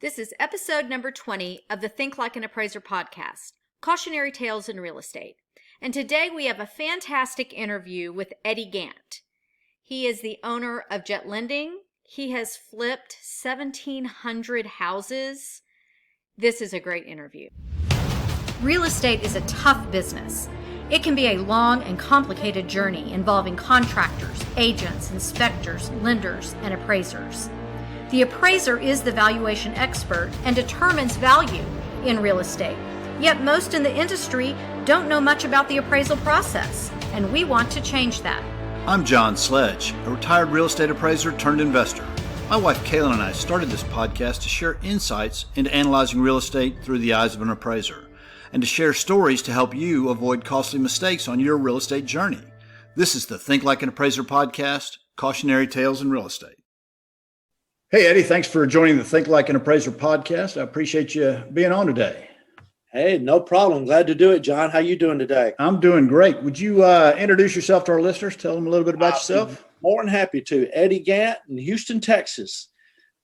This is episode number 20 of the Think Like an Appraiser podcast, Cautionary Tales in Real Estate. And today we have a fantastic interview with Eddie Gant. He is the owner of Jet Lending. He has flipped 1,700 houses. This is a great interview. Real estate is a tough business. It can be a long and complicated journey involving contractors, agents, inspectors, lenders, and appraisers. The appraiser is the valuation expert and determines value in real estate. Yet most in the industry don't know much about the appraisal process, and we want to change that. I'm John Sledge, a retired real estate appraiser turned investor. My wife Kaylin and I started this podcast to share insights into analyzing real estate through the eyes of an appraiser, and to share stories to help you avoid costly mistakes on your real estate journey. This is the Think Like an Appraiser podcast, Cautionary Tales in Real Estate. Hey, Eddie, thanks for joining the Think Like an Appraiser podcast. I appreciate you being on today. Hey, no problem. Glad to do it, John. How you doing today? I'm doing great. Would you introduce yourself to our listeners? Tell them a little bit about yourself. More than happy to. Eddie Gant in Houston, Texas.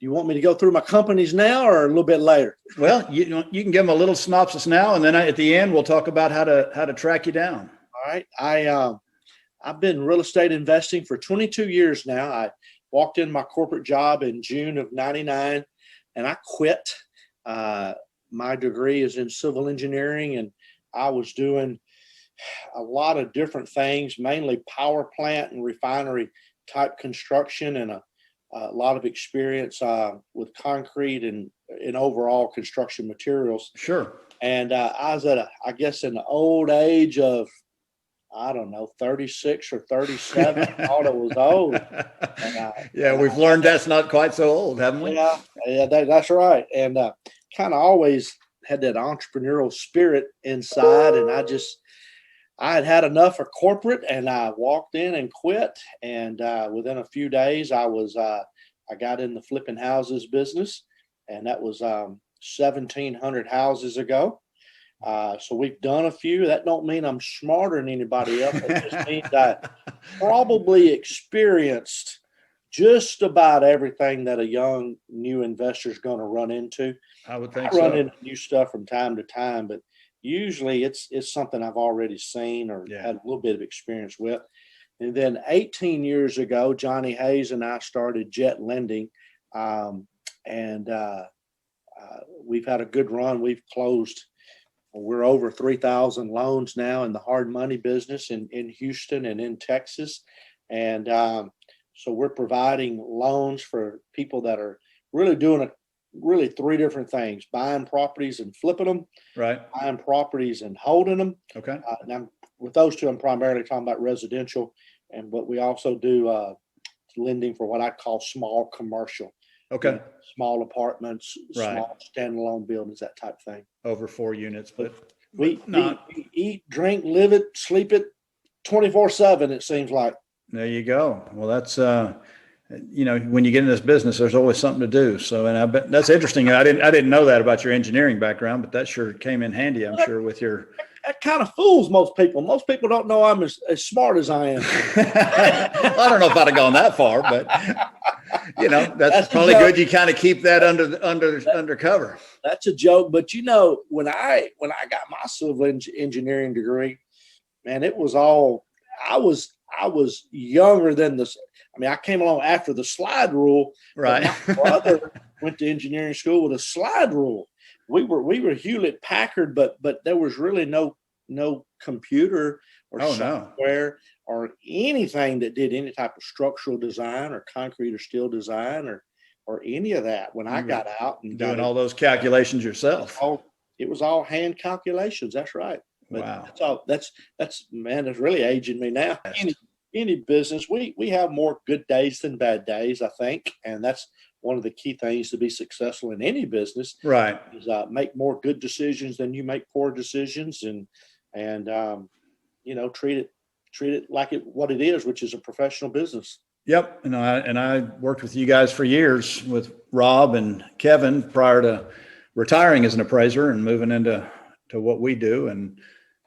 Do you want me to go through my companies now or a little bit later? Well, you can give them a little synopsis now, and then at the end, we'll talk about how to track you down. All right. I've been real estate investing for 22 years now. I walked in my corporate job in June of 99 and I quit. My degree is in civil engineering and I was doing a lot of different things, mainly power plant and refinery type construction and a lot of experience with concrete and in overall construction materials. Sure. And I was at, I guess, an old age of, 36 or 37. I thought it was old. And we've learned that's not quite so old, haven't we? Yeah, that's right. And kind of always had that entrepreneurial spirit inside. And I had enough of corporate and I walked in and quit. And within a few days, I got in the flipping houses business. And that was 1,700 houses ago. So we've done a few. That don't mean I'm smarter than anybody else. It just means I probably experienced just about everything that a young new investor is going to run into. I would think I run into new stuff from time to time, but usually it's something I've already seen or had a little bit of experience with. And then 18 years ago, Johnny Hayes and I started Jet Lending, and we've had a good run. We've closed. We're over 3,000 loans now in the hard money business in Houston and in Texas. And so we're providing loans for people that are really doing three different things: buying properties and flipping them, right? Buying properties and holding them. Okay. Now with those two, I'm primarily talking about residential, but we also do lending for what I call small commercial. Okay. Small apartments, right. Small standalone buildings, that type of thing. Over 4 units, but we eat, drink, live it, sleep it 24/7, it seems like. There you go. Well, that's, when you get in this business, there's always something to do. So, and I bet that's interesting. I didn't know that about your engineering background, but that sure came in handy, I'm sure, with your. That kind of fools most people. Most people don't know I'm as smart as I am. I don't know if I'd have gone that far, but that's probably good. You kind of keep that under cover. That's a joke. But when I got my civil engineering degree, man, it was all, I was younger than this. I mean, I came along after the slide rule. Right. My brother went to engineering school with a slide rule. We were Hewlett Packard, but there was really no computer or software or anything that did any type of structural design or concrete or steel design or any of that. When I got out and doing all those calculations yourself, it was all hand calculations. That's right. But wow. That's man, it's really aging me now. Any business, we have more good days than bad days, I think, and that's one of the key things to be successful in any business, right? Is make more good decisions than you make poor decisions, and treat it like what it is, which is a professional business. Yep, and I worked with you guys for years with Rob and Kevin prior to retiring as an appraiser and moving into what we do and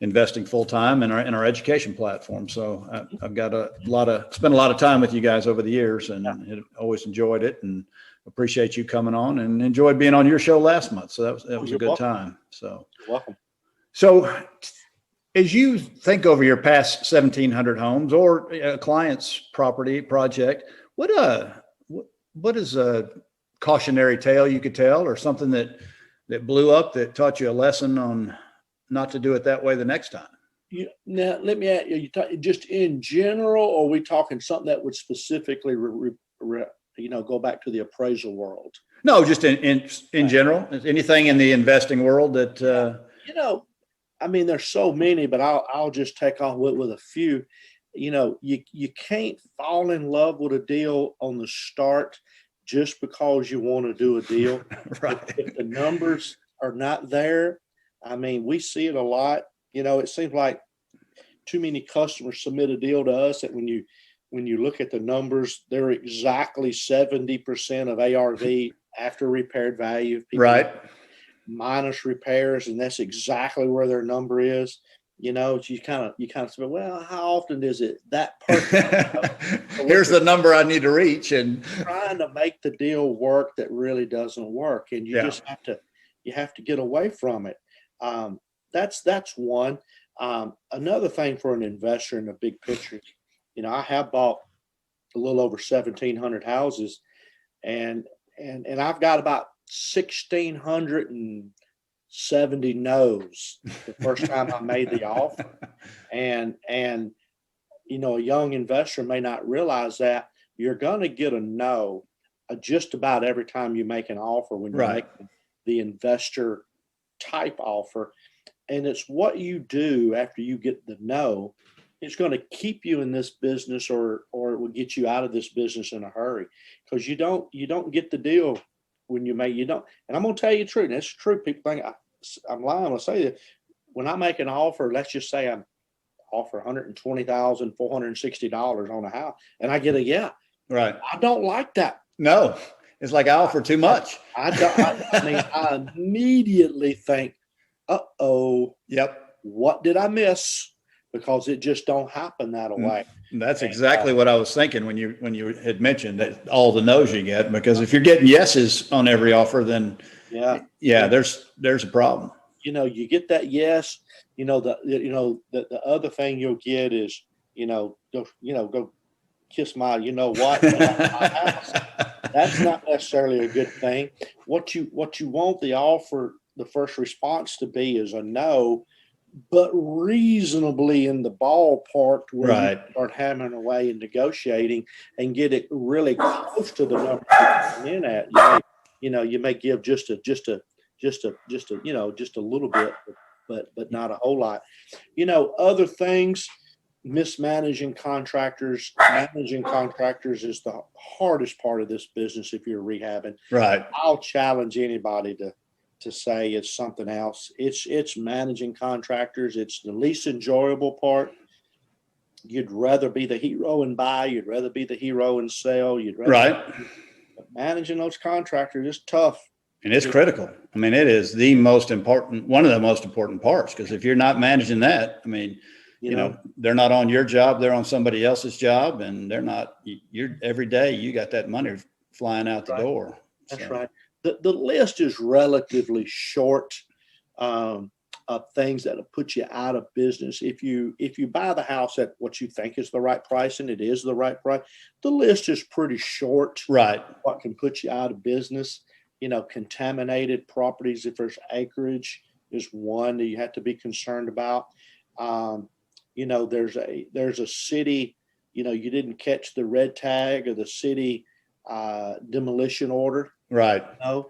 investing full time in our education platform. So I've got spent a lot of time with you guys over the years, and always enjoyed it. And appreciate you coming on, and enjoyed being on your show last month. So that was a good welcome. time. So You're welcome. So as you think over your past 1,700 homes or a client's property project, what is a cautionary tale you could tell, or something that blew up that taught you a lesson on not to do it that way the next time? Now, let me ask you, just in general, or are we talking something that would specifically go back to the appraisal world? No, just in general, anything in the investing world that, I mean, there's so many, but I'll just take off with a few. You can't fall in love with a deal on the start just because you want to do a deal. right. If the numbers are not there, I mean, we see it a lot. It seems like too many customers submit a deal to us that when you look at the numbers, they're exactly 70% of ARV after repaired value. Right. Minus repairs, and that's exactly where their number is. You kind of say, well, how often is it that perfect? Here's the number I need to reach, and trying to make the deal work that really doesn't work, and you just have to get away from it. That's one. Another thing for an investor in the big picture, I have bought a little over 1,700 houses, and I've got about 1,670 no's the first time I made the offer. And a young investor may not realize that you're going to get a no just about every time you make an offer when you make the investor type offer. And it's what you do after you get the no. It's going to keep you in this business, or it will get you out of this business in a hurry, because you don't get the deal when you don't. And I'm going to tell you the truth. And it's true. People think I'm lying when I say that. When I make an offer, let's just say I offer $120,460 on a house, and I get a yeah. Right. I don't like that. No, it's like I offer too much. I immediately think, uh-oh. Yep. What did I miss? Because it just don't happen that way. That's exactly what I was thinking when you had mentioned that all the no's you get, because if you're getting yeses on every offer, then there's a problem. You get that yes. The other thing you'll get is go kiss my what my house. That's not necessarily a good thing. What you want the first response to be is a no, but reasonably in the ballpark where you start hammering away and negotiating and get it really close to the number you're coming in at. You may give just a little bit, but not a whole lot. Other things, mismanaging contractors. Managing contractors is the hardest part of this business if you're rehabbing. Right. I'll challenge anybody to say it's something else. It's managing contractors. It's the least enjoyable part. You'd rather be the hero and buy. You'd rather be the hero and sell. But managing those contractors is tough. And it's critical. I mean, it is one of the most important parts, because if you're not managing that, I mean, they're not on your job, they're on somebody else's job, and every day you got that money flying out the door. That's right. The list is relatively short of things that'll put you out of business. If you buy the house at what you think is the right price, and it is the right price, the list is pretty short. Right. What can put you out of business? Contaminated properties, if there's acreage, is one that you have to be concerned about. There's a city, you didn't catch the red tag of the city demolition order. Right. I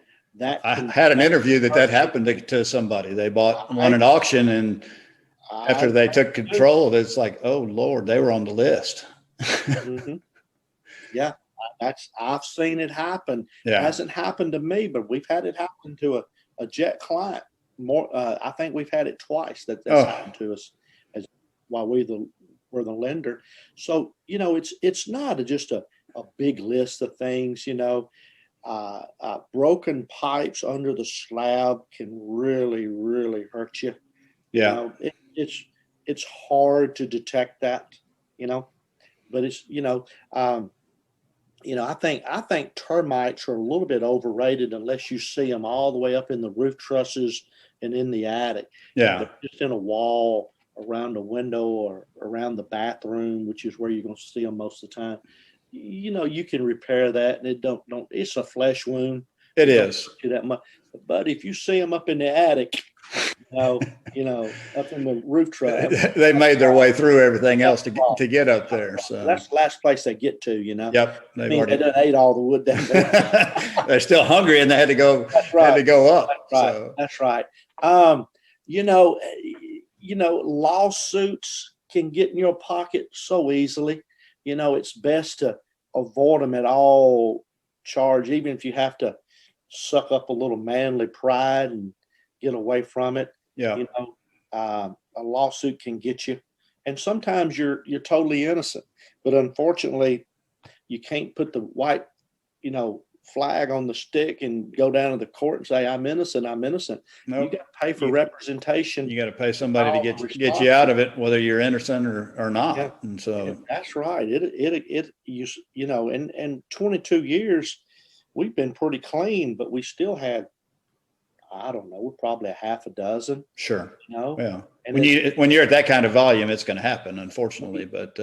had an interview that happened to somebody. They bought one at auction, and after they took control, it's like, oh Lord, they were on the list. Mm-hmm. Yeah, I've seen it happen. Yeah. It hasn't happened to me, but we've had it happen to a jet client. I think we've had it twice that's happened to us while we're the lender. So it's not just a big list of things. Broken pipes under the slab can really, really hurt you. Yeah. It's hard to detect that, but it's, I think termites are a little bit overrated unless you see them all the way up in the roof trusses and in the attic. Yeah. If they're just in a wall around the window or around the bathroom, which is where you're going to see them most of the time. You can repair that, and it's a flesh wound. It is. That much. But if you see them up in the attic, up in the roof truss, they made their way through everything else to get up there. So that's the last place they get to. Yep. They done ate all the wood down there. They're still hungry, and they had to go. That's right. Had to go up. That's right. Lawsuits can get in your pocket so easily. It's best to avoid them at all charge, even if you have to suck up a little manly pride and get away from it. Yeah. A lawsuit can get you, and sometimes you're totally innocent, but unfortunately you can't put the white, flag on the stick and go down to the court and say, I'm innocent. Nope. You got to pay for representation. You got to pay somebody to get you out of it, whether you're innocent or not. Yeah. And so that's right. In 22 years, we've been pretty clean, but we still had, I don't know, probably a half a dozen. Sure. Yeah. And when you're at that kind of volume, it's going to happen, unfortunately. But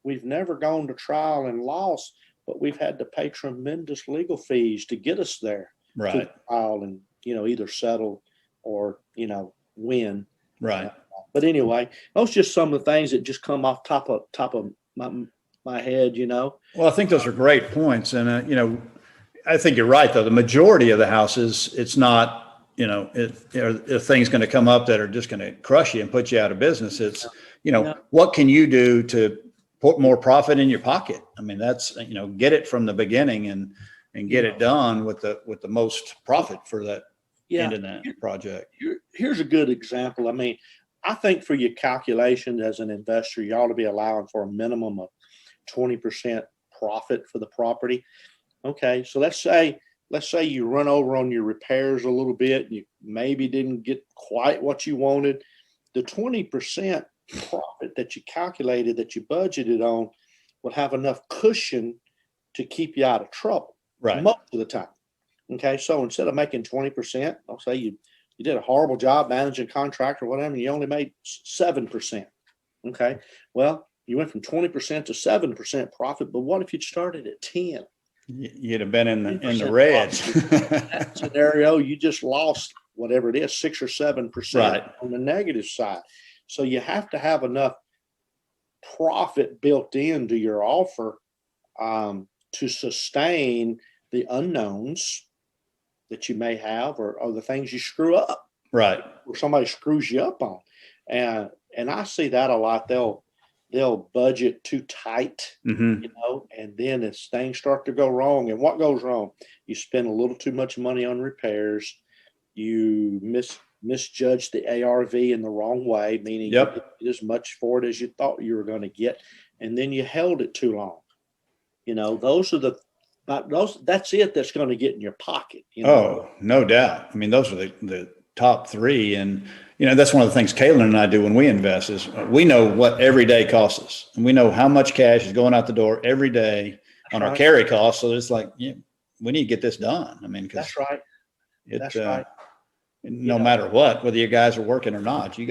we've never gone to trial and lost, but we've had to pay tremendous legal fees to get us there. Right. To trial and either settle or win. Right. But anyway, those are just some of the things that just come off top of my head. Well, I think those are great points, and I think you're right, though. The majority of the houses, it's not, if things going to come up that are just going to crush you and put you out of business. It's, what can you do to put more profit in your pocket? I mean, that's, get it from the beginning and get it done with the most profit for that end of that project. Here's a good example. I mean, I think for your calculations as an investor, you ought to be allowing for a minimum of 20% profit for the property. Okay, so let's say you run over on your repairs a little bit, and you maybe didn't get quite what you wanted. The 20% profit that you calculated, that you budgeted on, will have enough cushion to keep you out of trouble. Right. Most of the time. Okay, so instead of making 20%, I'll say you did a horrible job managing contract or whatever, and you only made 7%. Okay, well, you went from 20% to 7% profit, but what if you'd started at 10? You'd have been in the red. In that scenario, you just lost whatever it is, 6 or 7% on the negative side. So you have to have enough profit built into your offer to sustain the unknowns that you may have, or the things you screw up, right? Or somebody screws you up on, and I see that a lot. They'll budget too tight, mm-hmm. And then as things start to go wrong, and what goes wrong? You spend a little too much money on repairs. You misjudge the ARV in the wrong way, meaning you didn't get as much for it as you thought you were going to get, and then you held it too long. That's it. That's going to get in your pocket. Oh, no doubt. I mean, those are the top three, and that's one of the things Kaylin and I do when we invest is we know what every day costs us, and we know how much cash is going out the door every day on our carry costs. So it's like, we need to get this done. I mean, that's right. That's right. No matter what, whether you guys are working or not, you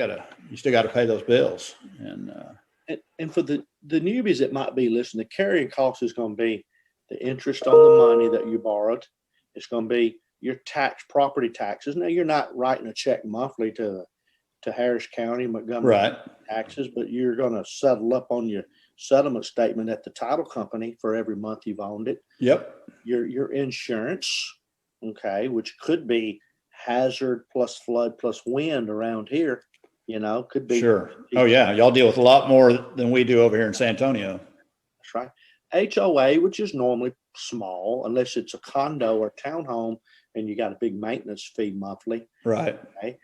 still got to pay those bills. And for the newbies that might be listening, the carrying cost is going to be the interest on the money that you borrowed. It's going to be your property taxes. Now, you're not writing a check monthly to Harris County, Montgomery taxes, but you're going to settle up on your settlement statement at the title company for every month you've owned it. Yep. Your insurance, okay, which could be hazard plus flood plus wind around here, could be. Sure. Oh yeah. Y'all deal with a lot more than we do over here in San Antonio. That's right. HOA, which is normally small, unless it's a condo or townhome and you got a big maintenance fee monthly. Right. Okay.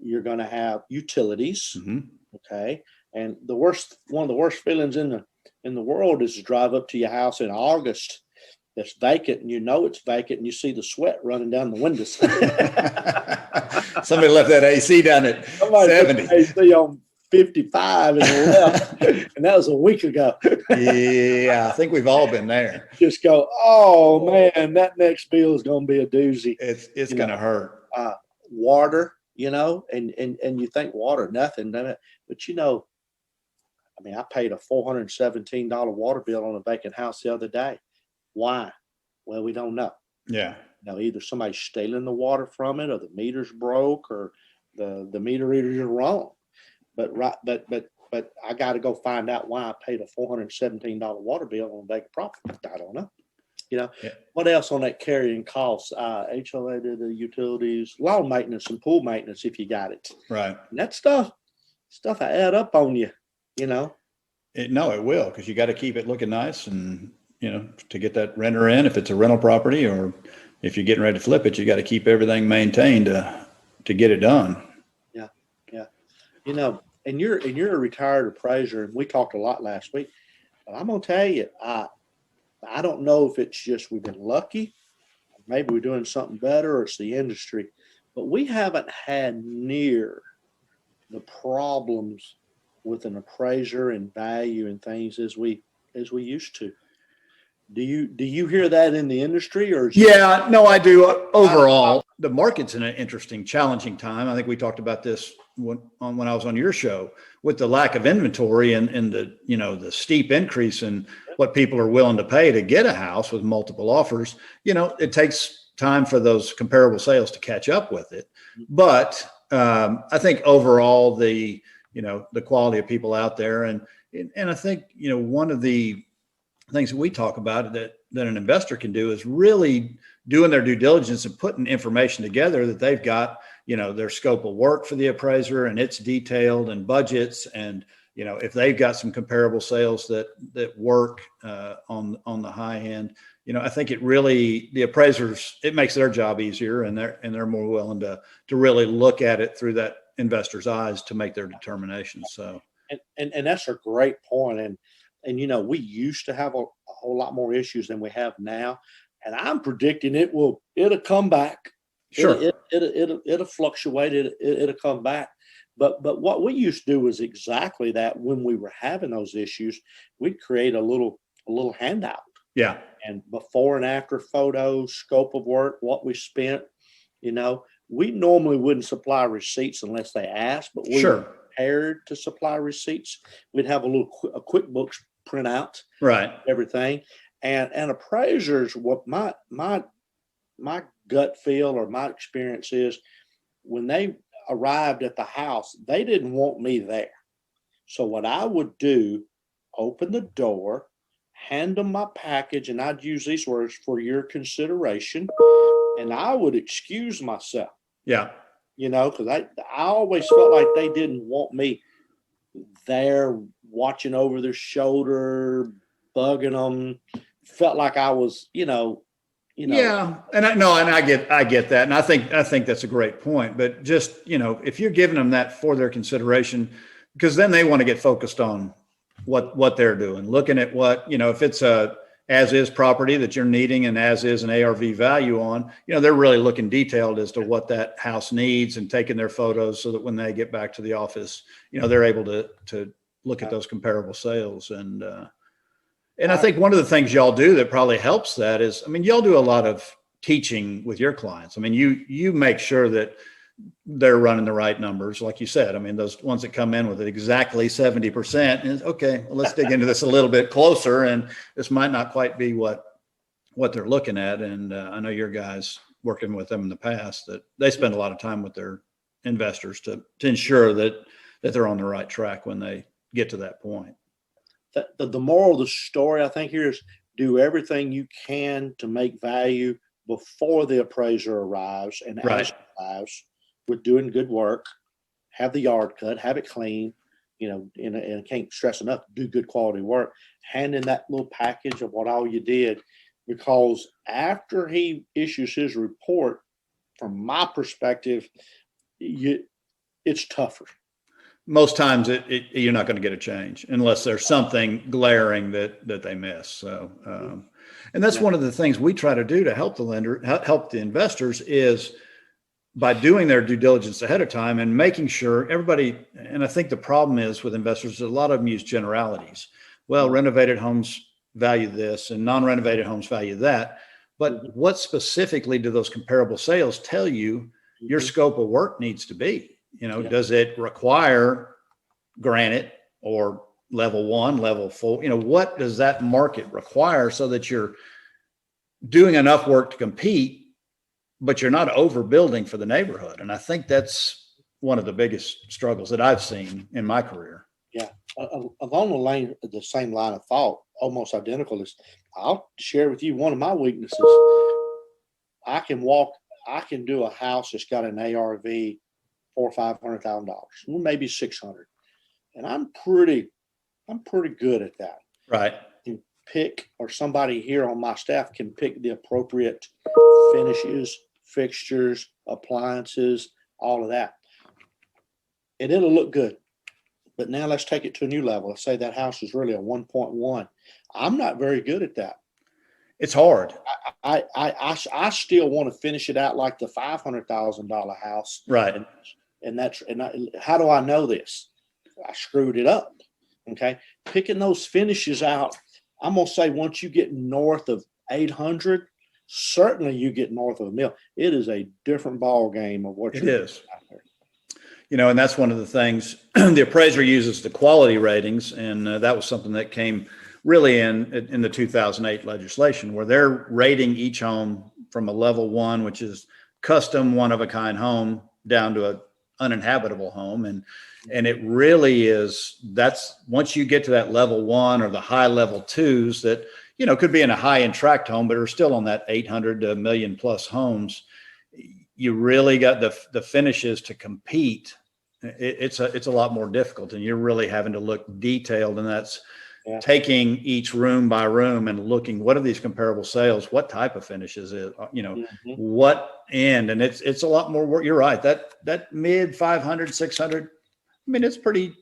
You're going to have utilities. Mm-hmm. Okay. And one of the worst feelings in the world is to drive up to your house in August that's vacant, and it's vacant, and you see the sweat running down the windows. Somebody left that AC down at 70. AC on 55 and left, and that was a week ago. Yeah, I think we've all been there. Just go, oh man, that next bill is going to be a doozy. It's going to hurt. Water, and you think water, nothing, but I mean, I paid a $417 water bill on a vacant house the other day. Why? Well, we don't know. Yeah. Either somebody's stealing the water from it, or the meter's broke, or the meter readers are wrong. But I got to go find out why I paid a $417 water bill on a vacant property. I don't know. Yeah. What else on that carrying costs? HOA to the utilities, lawn maintenance and pool maintenance if you got it. Right. And that stuff I add up on you, No, it will, because you got to keep it looking nice, and to get that renter in, if it's a rental property, or if you're getting ready to flip it, you got to keep everything maintained to get it done. Yeah. And you're a retired appraiser, and we talked a lot last week. But I'm gonna tell you, I don't know if it's just we've been lucky, maybe we're doing something better, or it's the industry, but we haven't had near the problems with an appraiser and value and things as we used to. Do you hear that in the industry, or? Yeah, no, I do. Overall, the market's in an interesting, challenging time. I think we talked about this when I was on your show, with the lack of inventory and the steep increase in what people are willing to pay to get a house with multiple offers. It takes time for those comparable sales to catch up with it. But I think overall the quality of people out there, and I think one of the things that we talk about that an investor can do is really doing their due diligence and putting information together that they've got, their scope of work for the appraiser, and it's detailed, and budgets, and if they've got some comparable sales that work on the high end, I think the appraisers, it makes their job easier, and they're more willing to really look at it through that investor's eyes to make their determination. So and that's a great point. And we used to have a whole lot more issues than we have now, and I'm predicting it'll come back. Sure, it'll fluctuate. It'll come back. But what we used to do was exactly that. When we were having those issues, we'd create a little handout. Yeah, and before and after photos, scope of work, what we spent. We normally wouldn't supply receipts unless they asked, but we were prepared to supply receipts. We'd have a QuickBooks printout, right? Everything, and appraisers. What my gut feel, or my experience is, when they arrived at the house, they didn't want me there. So what I would do, open the door, hand them my package, and I'd use these words: for your consideration, and I would excuse myself. Yeah. Because I always felt like they didn't want me there watching over their shoulder, bugging them. Felt like I was, Yeah, and I get that, and I think that's a great point. But just if you're giving them that for their consideration, because then they want to get focused on what they're doing, looking at what if it's a as is property that you're needing and as is an ARV value on, they're really looking detailed as to what that house needs and taking their photos so that when they get back to the office, they're able to look at those comparable sales. And I think one of the things y'all do that probably helps that is, y'all do a lot of teaching with your clients. You make sure that they're running the right numbers. Like you said, those ones that come in with exactly 70% is okay. Well, let's dig into this a little bit closer. And this might not quite be what they're looking at. And I know your guys working with them in the past, that they spend a lot of time with their investors to ensure that they're on the right track when they get to that point. The moral of the story, I think, here is do everything you can to make value before the appraiser arrives and as he arrives. With doing good work, have the yard cut, have it clean, and I can't stress enough, do good quality work, hand in that little package of what all you did, because after he issues his report, from my perspective, it's tougher. Most times you're not going to get a change unless there's something glaring that they miss. So, and that's one of the things we try to do to help the investors is by doing their due diligence ahead of time and making sure everybody, and I think the problem is with investors, a lot of them use generalities. Well, renovated homes value this and non-renovated homes value that. But what specifically do those comparable sales tell you your scope of work needs to be? Does it require granite or level 1, level 4? What does that market require so that you're doing enough work to compete, but you're not overbuilding for the neighborhood? And I think that's one of the biggest struggles that I've seen in my career. Yeah. Along the same line of thought, almost identical, is I'll share with you one of my weaknesses. I can do a house that's got an ARV $400,000 or $500,000, maybe $600,000. And I'm pretty good at that. Right. Pick, or somebody here on my staff can pick the appropriate finishes, fixtures, appliances, all of that. And it'll look good. But now let's take it to a new level. Let's say that house is really a 1.1. I'm not very good at that. It's hard. I still want to finish it out like the $500,000 house. Right. How do I know this? I screwed it up. Okay. Picking those finishes out, I'm going to say once you get north of 800, certainly you get north of $1 million. It is a different ball game of what you're doing out there. And that's one of the things the appraiser uses, the quality ratings. And that was something that came really in the 2008 legislation, where they're rating each home from a level 1, which is custom, one of a kind home, down to a uninhabitable home. And it really is, that's once you get to that level 1 or the high level 2s that, could be in a high end tract home, but are still on that 800 to $1 million plus homes. You really got the finishes to compete. It's a lot more difficult, and you're really having to look detailed, and that's taking each room by room and looking, what are these comparable sales? What type of finishes is, what end? And it's a lot more work. You're right. That mid 500, 600, it's pretty,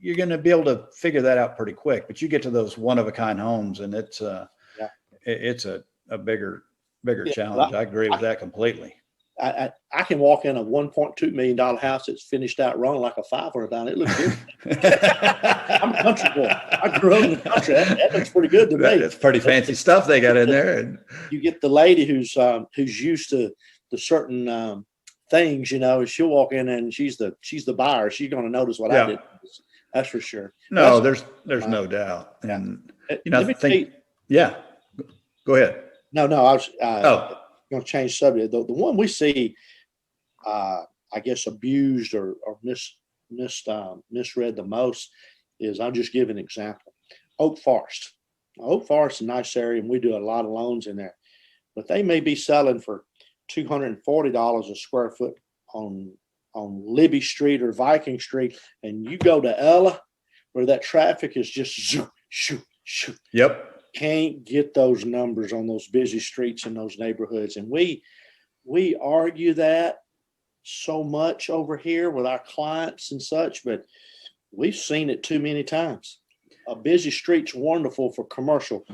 you're going to be able to figure that out pretty quick, but you get to those one of a kind homes, and it's a bigger challenge. I agree with that completely. I can walk in a $1.2 million house that's finished out wrong like a $500,000. It looks good. I'm a country boy. I grew up in the country. That looks pretty good to me. That's pretty fancy stuff they got in there. And you get the lady who's used to certain things, she'll walk in and she's the buyer. She's going to notice what I did. That's for sure. No, there's no doubt. And yeah, go ahead. No, I was going to change subject. The one we see, I guess, abused or misread the most is, I'll just give an example. Oak Forest. Oak Forest is a nice area, and we do a lot of loans in there. But they may be selling for $240 a square foot on Libby Street or Viking Street, and you go to Ella, where that traffic is just shoo, shoo, shoo. Yep. Can't get those numbers on those busy streets in those neighborhoods. And we argue that so much over here with our clients and such, but we've seen it too many times. A busy street's wonderful for commercial.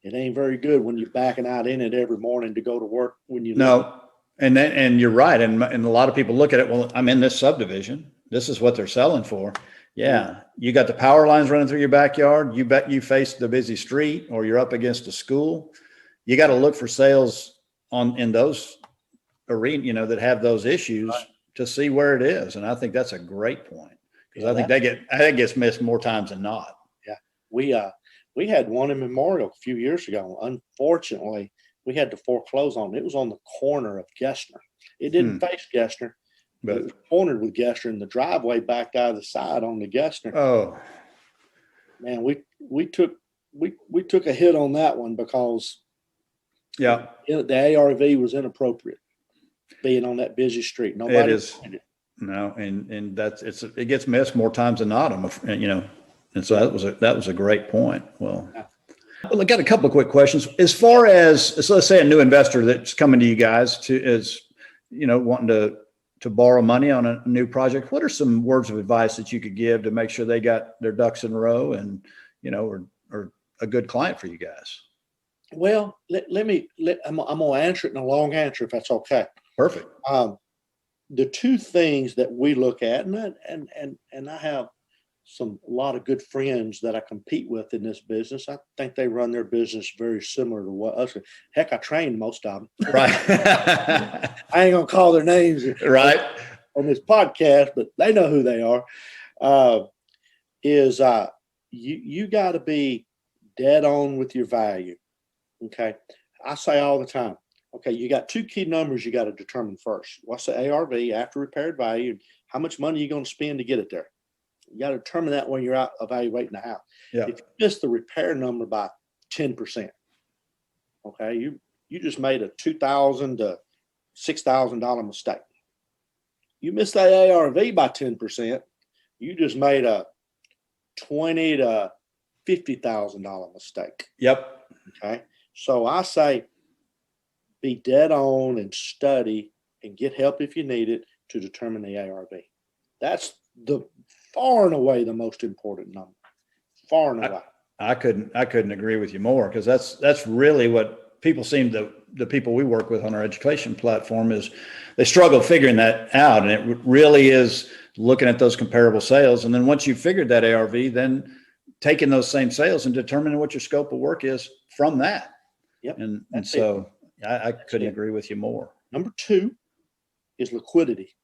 It ain't very good when you're backing out in it every morning to go to work when you No. And you're right. And a lot of people look at it, well, I'm in this subdivision. This is what they're selling for. Yeah. You got the power lines running through your backyard. You bet you face the busy street, or you're up against a school. You got to look for sales in those arenas, that have those issues to see where it is. And I think that's a great point, because I think that gets missed more times than not. Yeah. We had one in Memorial a few years ago. Unfortunately, we had to foreclose on it. It was on the corner of Gessner. It didn't face Gessner, but it was cornered with Gessner, and the driveway backed out of the side on the Gessner. Oh, man, we took a hit on that one because the ARV was inappropriate being on that busy street. Nobody it is. No, and it gets missed more times than not. And so that was a great point. Well, I got a couple of quick questions. As far as, so let's say a new investor that's coming to you guys wanting to borrow money on a new project, what are some words of advice that you could give to make sure they got their ducks in a row and, are a good client for you guys? Well, I'm going to answer it in a long answer, if that's okay. Perfect. the two things that we look at, and I have a lot of good friends that I compete with in this business. I think they run their business very similar to what us. Heck, I trained most of them. Right. I ain't gonna call their names Right. on this podcast, but they know who they are. You got to be dead on with your value. Okay, I say all the time. Okay, you got two key numbers you got to determine first. What's the ARV, after repaired value? How much money are you going to spend to get it there? You got to determine that when you're out evaluating the house. Yeah. If you miss the repair number by 10%, okay, you just made a $2,000 to $6,000 mistake. You missed that ARV by 10%, you just made a $20,000 to $50,000 mistake. Yep. Okay, so I say be dead on and study and get help if you need it to determine the ARV. That's the far and away the most important number. Far and away. I couldn't agree with you more, because that's really what people the people we work with on our education platform is they struggle figuring that out. And it really is looking at those comparable sales. And then once you've figured that ARV, then taking those same sales and determining what your scope of work is from that. Yep. And so I couldn't agree with you more. Number two is liquidity,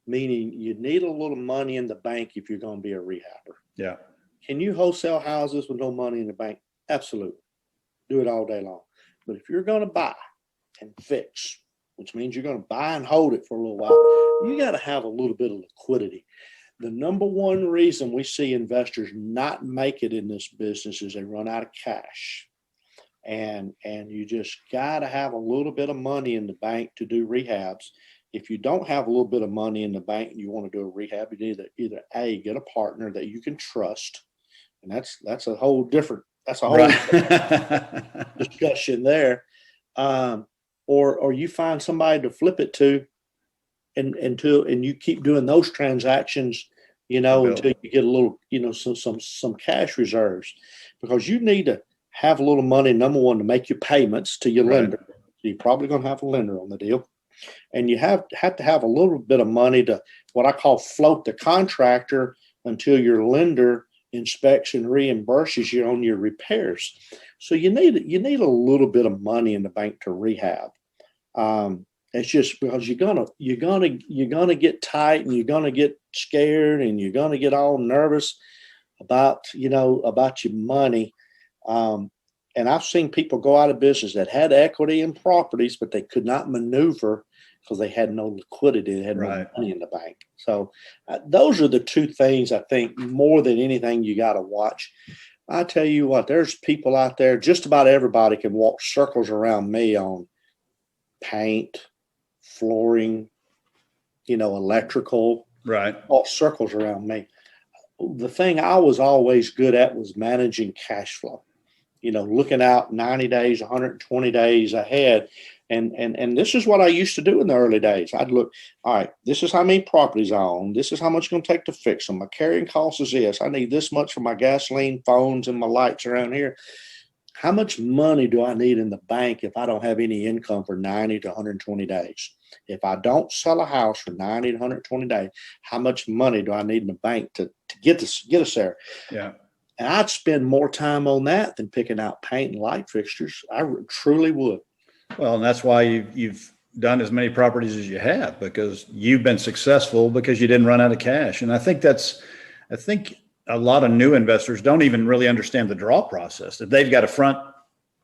meaning you need a little money in the bank if you're going to be a rehabber. Yeah. Can you wholesale houses with no money in the bank? Absolutely. Do it all day long. But if you're going to buy and fix, which means you're going to buy and hold it for a little while, you got to have a little bit of liquidity. The number one reason we see investors not make it in this business is they run out of cash. And you just got to have a little bit of money in the bank to do rehabs. If you don't have a little bit of money in the bank and you want to do a rehab, you either A, get a partner that you can trust. And that's a whole different discussion there. Or you find somebody to flip it to and you keep doing those transactions, until you get a little, some cash reserves, because you need to have a little money, number one, to make your payments to your lender. So you're probably going to have a lender on the deal. And you have to have a little bit of money to what I call float the contractor until your lender inspects and reimburses you on your repairs. So you need a little bit of money in the bank to rehab. It's just because you're gonna get tight and you're gonna get scared and you're gonna get all nervous about your money. And I've seen people go out of business that had equity in properties, but they could not maneuver because they had no liquidity. They had no money in the bank. So those are the two things I think more than anything you got to watch. I tell you what, there's people out there, just about everybody can walk circles around me on paint, flooring, electrical, all circles around me. The thing I was always good at was managing cash flow, looking out 90 days, 120 days ahead. And this is what I used to do in the early days. I'd look, all right, this is how many properties I own. This is how much it's going to take to fix them. My carrying cost is this. I need this much for my gasoline, phones, and my lights around here. How much money do I need in the bank if I don't have any income for 90 to 120 days? If I don't sell a house for 90 to 120 days, how much money do I need in the bank to get us there? Yeah. And I'd spend more time on that than picking out paint and light fixtures. I truly would. Well, and that's why you've done as many properties as you have, because you've been successful because you didn't run out of cash. And I think a lot of new investors don't even really understand the draw process, that they've got to front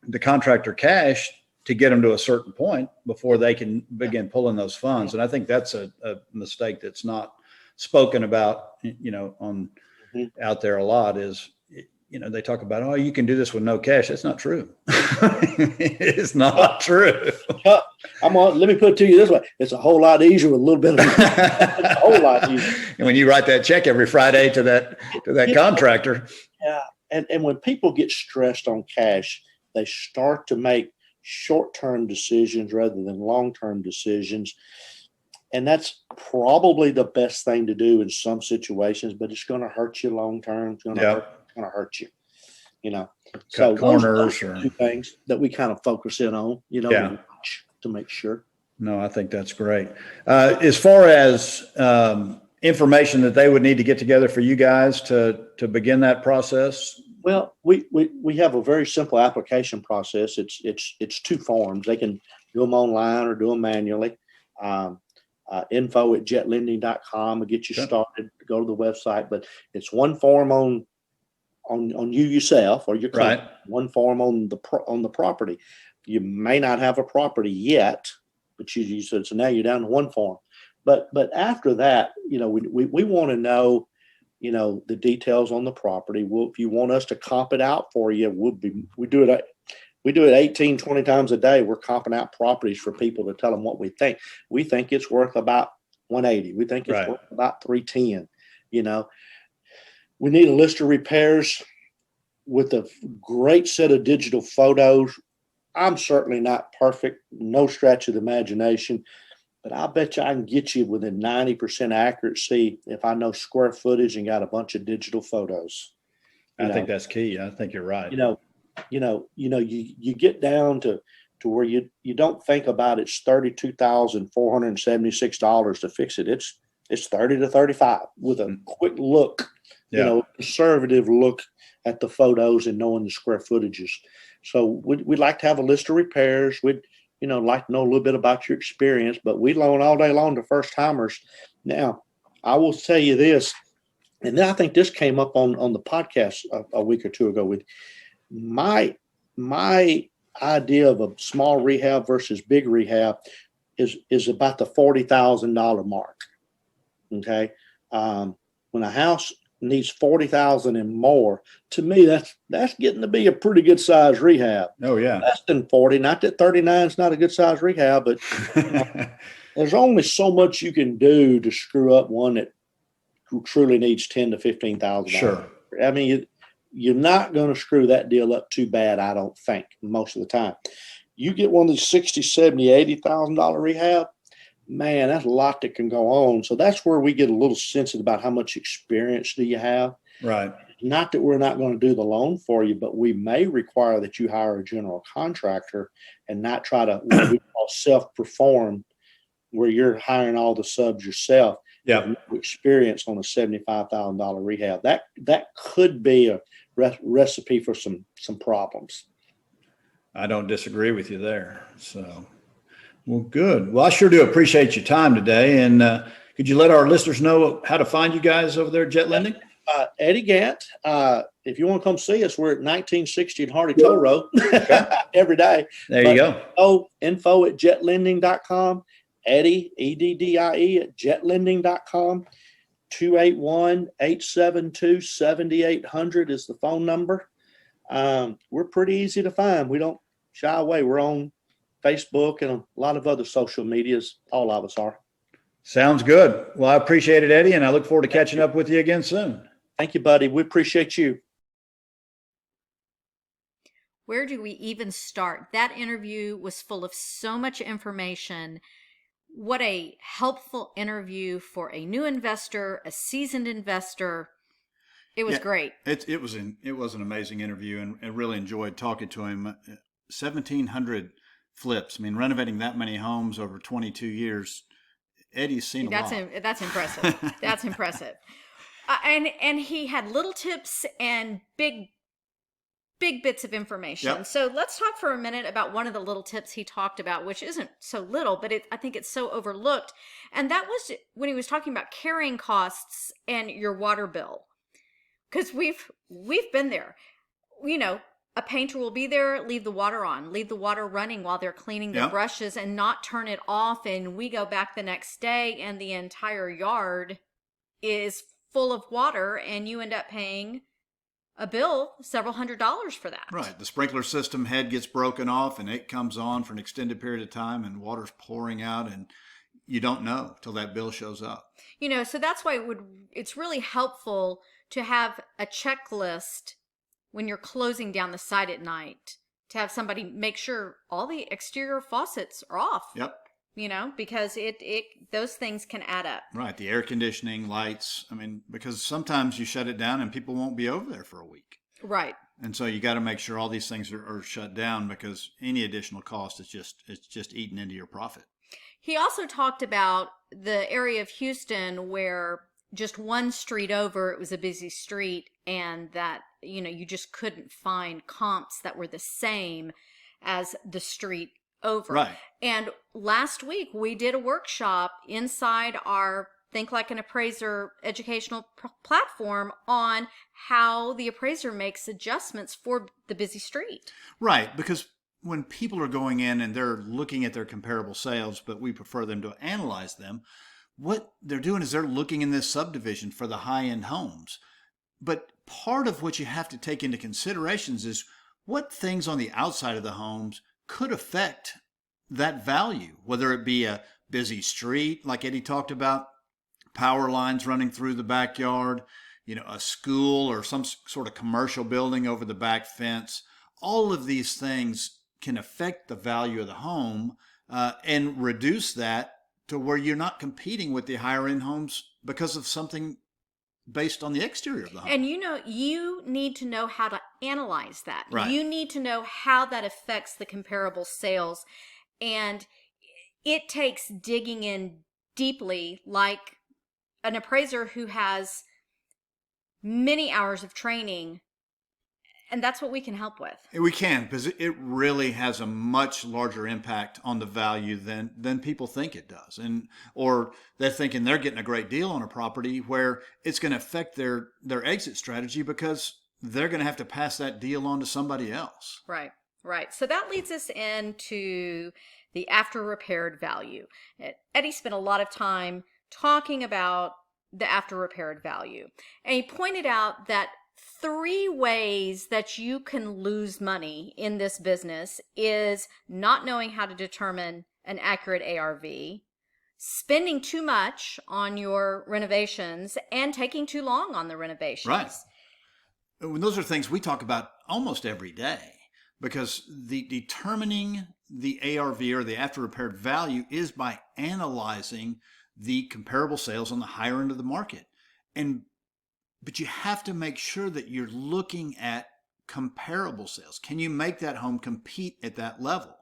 the contractor cash to get them to a certain point before they can begin pulling those funds. And I think that's a mistake that's not spoken about, out there a lot is, they talk about, oh, you can do this with no cash. That's not true. It's not true. Let me put it to you this way. It's a whole lot easier with a little bit of it's a whole lot easier. And when you write that check every Friday to that contractor. Yeah. And when people get stressed on cash, they start to make short-term decisions rather than long-term decisions. And that's probably the best thing to do in some situations, but it's going to hurt you long-term. It's going to hurt you, So corners those are two things that we kind of focus in on, to make sure. No, I think that's great. As far as information that they would need to get together for you guys to begin that process. Well, we have a very simple application process. It's two forms. They can do them online or do them manually. Info@jetlending.com will get you started. Go to the website, but it's one form on you yourself or your company, Right. one form on the property. You may not have a property yet, but you said so now you're down to one form. But after that, we want to know, the details on the property. If you want us to comp it out for you, we do it 18, 20 times a day. We're comping out properties for people to tell them what we think. We think it's worth about 180. We think it's worth about 310. We need a list of repairs with a great set of digital photos. I'm certainly not perfect, no stretch of the imagination, but I bet you I can get you within 90% accuracy if I know square footage and got a bunch of digital photos. I think that's key. I think you're right. You get down to where you don't think about it's $32,476 to fix it. It's 30 to 35 with a quick look, conservative look at the photos and knowing the square footages. So we'd like to have a list of repairs. We'd like to know a little bit about your experience, but we loan all day long to first timers. Now, I will tell you this, and then I think this came up on the podcast a week or two ago with my idea of a small rehab versus big rehab is about the $40,000 mark. Okay. When a house needs 40,000 and more, to me, that's getting to be a pretty good size rehab. Oh yeah. Less than 40, not that 39 is not a good size rehab, but there's only so much you can do to screw up one that truly needs $10,000 to $15,000. Sure. I mean, you're not going to screw that deal up too bad, I don't think, most of the time. You get one of these $60,000, $70,000, $80,000 rehab, man, that's a lot that can go on. So that's where we get a little sensitive about how much experience do you have. Right. Not that we're not going to do the loan for you, but we may require that you hire a general contractor and not try to what we call self-perform, where you're hiring all the subs yourself. Yeah. Experience on a $75,000 rehab. That could be a recipe for some problems. I don't disagree with you there. So, well, good. Well, I sure do appreciate your time today. And could you let our listeners know how to find you guys over there at Jet Lending? Eddie Gant. If you want to come see us, we're at 1960 and Hardy Toll Road every day. There you go. Info@jetlending.com. Eddie, EDDIE at jetlending.com. 281-872-7800 is the phone number. We're pretty easy to find. We don't shy away. We're on Facebook and a lot of other social medias. All of us are. Sounds good. Well, I appreciate it, Eddie, and I look forward to catching up with you again soon. Thank you, buddy. We appreciate you. Where do we even start? That interview was full of so much information. What a helpful interview for a new investor, a seasoned investor. It was great. It was an amazing interview, and I really enjoyed talking to him. 1,700 flips. I mean, renovating that many homes over 22 years. Eddie's seen a lot. That's impressive. That's impressive. And he had little tips and big bits of information. Yep. So let's talk for a minute about one of the little tips he talked about, which isn't so little, but I think it's so overlooked. And that was when he was talking about carrying costs and your water bill. Because we've been there. A painter will be there, leave the water on, leave the water running while they're cleaning the brushes and not turn it off. And we go back the next day and the entire yard is full of water and you end up paying a bill, several $100s for that. Right. The sprinkler system head gets broken off and it comes on for an extended period of time and water's pouring out and you don't know till that bill shows up. So that's why it's really helpful to have a checklist when you're closing down the site at night, to have somebody make sure all the exterior faucets are off. Yep. Because those things can add up. Right. The air conditioning, lights. I mean, because sometimes you shut it down and people won't be over there for a week. Right. And so you got to make sure all these things are shut down, because any additional cost is just eaten into your profit. He also talked about the area of Houston where just one street over, it was a busy street, and that, you just couldn't find comps that were the same as the street over. Right. And last week we did a workshop inside our Think Like an Appraiser educational platform on how the appraiser makes adjustments for the busy street. Right, because when people are going in and they're looking at their comparable sales, but we prefer them to analyze them, what they're doing is they're looking in this subdivision for the high-end homes. But part of what you have to take into considerations is what things on the outside of the homes could affect that value, whether it be a busy street, like Eddie talked about, power lines running through the backyard, a school or some sort of commercial building over the back fence. All of these things can affect the value of the home and reduce that to where you're not competing with the higher end homes because of something based on the exterior of the home. And you need to know how to analyze that. Right. You need to know how that affects the comparable sales. And it takes digging in deeply, like an appraiser who has many hours of training. And that's what we can help with. We can, because it really has a much larger impact on the value than people think it does. Or they're thinking they're getting a great deal on a property where it's going to affect their exit strategy because they're going to have to pass that deal on to somebody else. Right. So that leads us into the after repaired value. Eddie spent a lot of time talking about the after repaired value. And he pointed out that 3 ways that you can lose money in this business is not knowing how to determine an accurate ARV, spending too much on your renovations, and taking too long on the renovations. Right. And those are things we talk about almost every day, because the determining the ARV or the after repaired value is by analyzing the comparable sales on the higher end of the market. But you have to make sure that you're looking at comparable sales. Can you make that home compete at that level?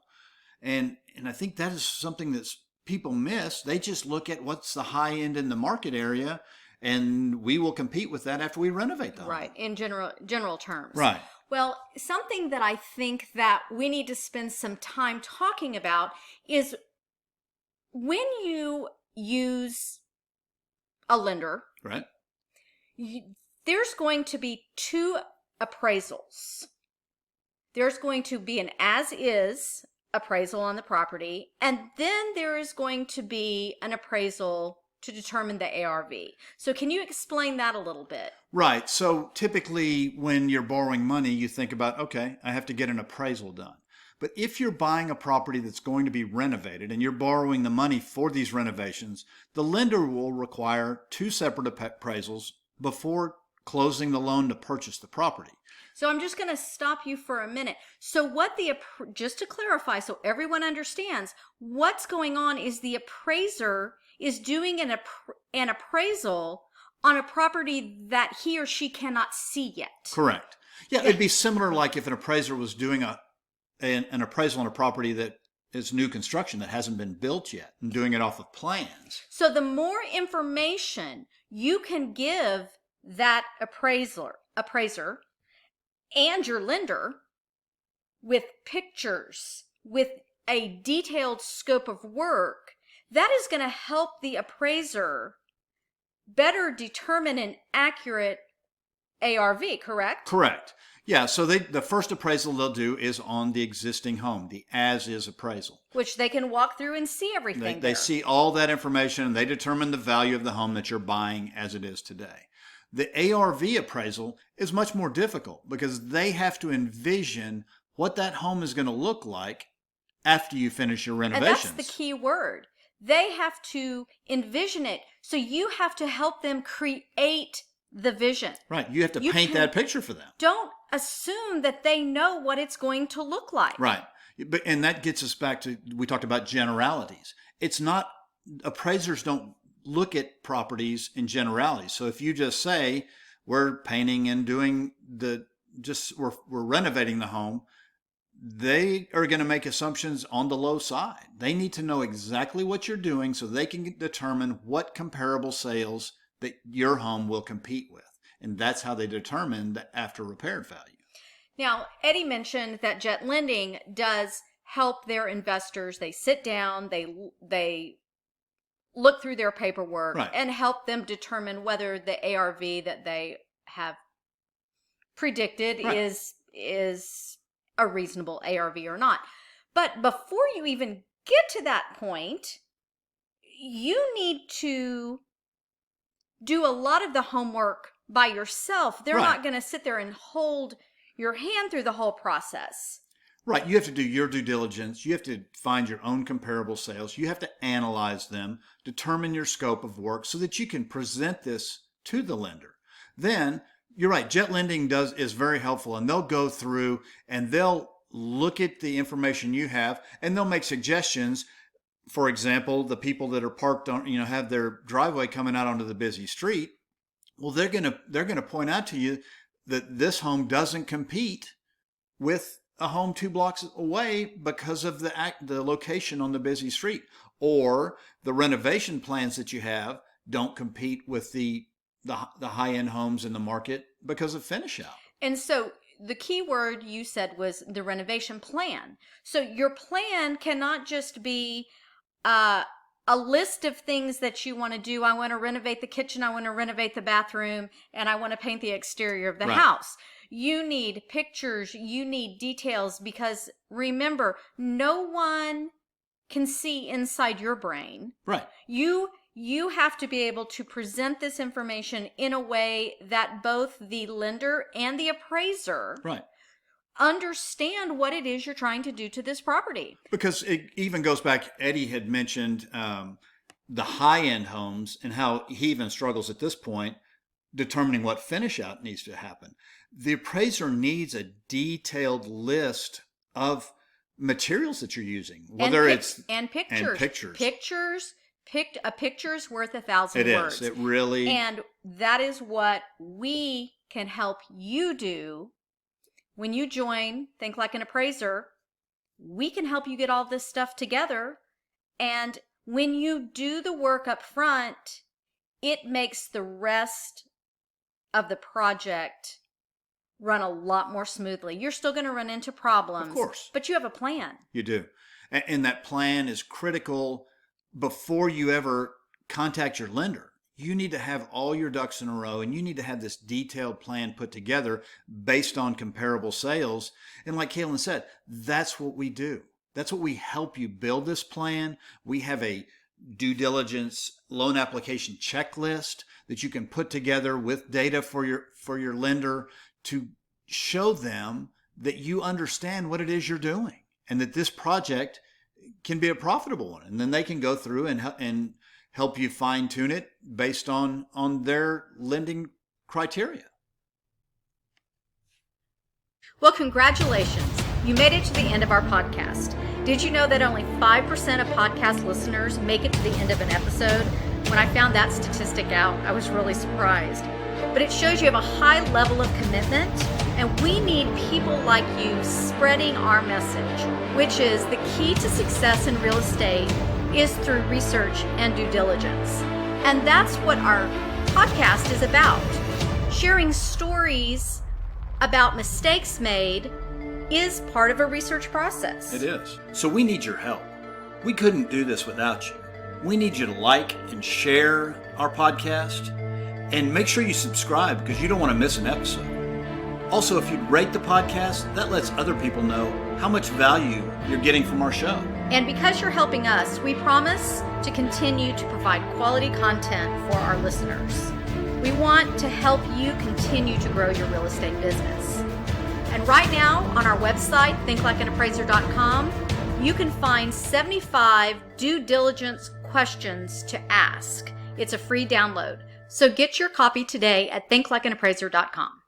And I think that is something that people miss. They just look at what's the high end in the market area, and we will compete with that after we renovate the home. Right, in general terms. Right. Well, something that I think that we need to spend some time talking about is when you use a lender, right, there's going to be 2 appraisals. There's going to be an as-is appraisal on the property, and then there is going to be an appraisal to determine the ARV. So can you explain that a little bit? Right. So typically when you're borrowing money, you think about, okay, I have to get an appraisal done. But if you're buying a property that's going to be renovated and you're borrowing the money for these renovations, the lender will require 2 separate appraisals before closing the loan to purchase the property. So I'm just going to stop you for a minute. So just to clarify so everyone understands, what's going on is the appraiser is doing an appraisal on a property that he or she cannot see yet. Correct. Yeah, it'd be similar like if an appraiser was doing an appraisal on a property that is new construction that hasn't been built yet and doing it off of plans. So the more information you can give that appraiser and your lender with pictures, with a detailed scope of work, that is going to help the appraiser better determine an accurate ARV, correct? Correct. Yeah, so the first appraisal they'll do is on the existing home, the as-is appraisal. Which they can walk through and see everything They see all that information, and they determine the value of the home that you're buying as it is today. The ARV appraisal is much more difficult because they have to envision what that home is going to look like after you finish your renovations. And that's the key word. They have to envision it. So you have to help them create the vision. Right. You have to paint that picture for them. Don't assume that they know what it's going to look like. Right. And that gets us back to, we talked about generalities. It's not, appraisers don't look at properties in generalities. So if you just say, we're painting and doing we're renovating the home, they are going to make assumptions on the low side. They need to know exactly what you're doing so they can determine what comparable sales that your home will compete with. And that's how they determine the after repaired value. Now, Eddie mentioned that Jet Lending does help their investors. They sit down, they look through their paperwork, right, and help them determine whether the ARV that they have predicted right, is a reasonable ARV or not. But before you even get to that point, you need to do a lot of the homework by yourself. They're right, not going to sit there and hold your hand through the whole process. Right. You have to do your due diligence. You have to find your own comparable sales. You have to analyze them, determine your scope of work so that you can present this to the lender. Then, you're right, Jet Lending is very helpful, and they'll go through and they'll look at the information you have and they'll make suggestions. For example, the people that are parked on, have their driveway coming out onto the busy street. Well, they're going to point out to you that this home doesn't compete with a home 2 blocks away because of the location on the busy street, or the renovation plans that you have don't compete with the high-end homes in the market because of finish out. And so the key word you said was the renovation plan. So your plan cannot just be a list of things that you want to do. I want to renovate the kitchen, I want to renovate the bathroom, and I want to paint the exterior of the right, house. You need pictures, you need details, because remember, no one can see inside your brain. Right. You have to be able to present this information in a way that both the lender and the appraiser right, understand what it is you're trying to do to this property. Because it even goes back, Eddie had mentioned the high-end homes and how he even struggles at this point determining what finish out needs to happen. The appraiser needs a detailed list of materials that you're using, whether it's pictures. A picture's worth 1,000 words. It really. And that is what we can help you do when you join Think Like an Appraiser. We can help you get all this stuff together, and when you do the work up front, it makes the rest of the project run a lot more smoothly. You're still going to run into problems, of course, but you have a plan. You do. And that plan is critical before you ever contact your lender. You need to have all your ducks in a row, and you need to have this detailed plan put together based on comparable sales. And like Kaylin said, that's what we do. That's what we help you build this plan. We have a due diligence loan application checklist that you can put together with data for your lender to show them that you understand what it is you're doing and that this project can be a profitable one. And then they can go through and help you fine tune it based on their lending criteria. Well, congratulations. You made it to the end of our podcast. Did you know that only 5% of podcast listeners make it to the end of an episode? When I found that statistic out, I was really surprised. But it shows you have a high level of commitment, and we need people like you spreading our message, which is the key to success in real estate is through research and due diligence. And that's what our podcast is about. Sharing stories about mistakes made is part of a research process. It is. So we need your help. We couldn't do this without you. We need you to like and share our podcast, and make sure you subscribe because you don't want to miss an episode. Also, if you'd rate the podcast, that lets other people know how much value you're getting from our show. And because you're helping us, we promise to continue to provide quality content for our listeners. We want to help you continue to grow your real estate business. And right now on our website, thinklikeanappraiser.com, you can find 75 due diligence questions to ask. It's a free download. So get your copy today at thinklikeanappraiser.com.